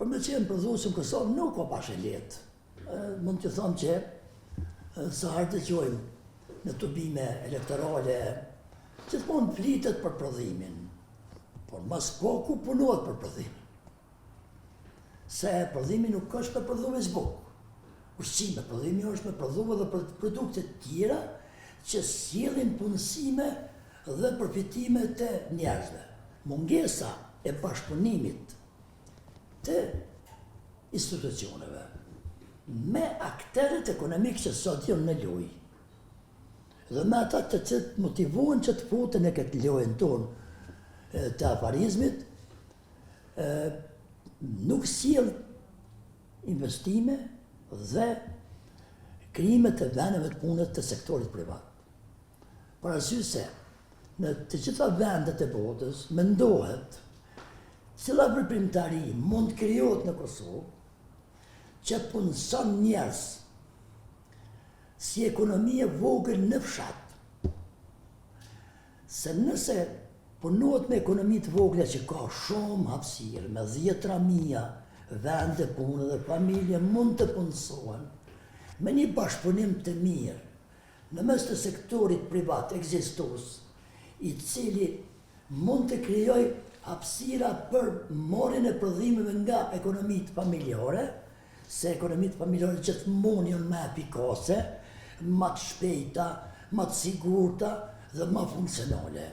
Për me qenë prodhues në Kosovë nuk ka pas e lehtë. Mund të thonë që sa herë dëgjojmë në tubime elektorale, gjithmonë flitet për prodhimin, por mas poku punohet për prodhimin. Se prodhimi nuk është me prodhu veç bukë. Ushqime, prodhimi është me prodhu edhe për produkte tjera që sjellin punësime dhe përfitime të njerëzve. Mungesa e bashkëpunimit të institucioneve me akterët ekonomikë që sot janë në lojë dhe me ata të cilët motivohen që të futen e këtë lojën tonë të afarizmit, nuk sjell investime dhe krijimet e vendeve të punës të sektorit privat. Për arsye se në të gjitha vendet e botës mendohet cila veprimtari mund krijohet në Kosovë që punëson njerëz si ekonomi e vogël në fshat. Se nëse punohet me ekonomi të vogla që ka shumë hapësirë, me 10.000 vende punë dhe familje mund të punësohen, me një bashkëpunim të mirë në mes të sektorit privat ekzistus, i cili mund të krijojë hapësira për marrjen e prodhimeve nga ekonomitë familjare, se ekonomitë familjare gjithmonë janë më efikase, më të shpejta, më të sigurta dhe më funksionale.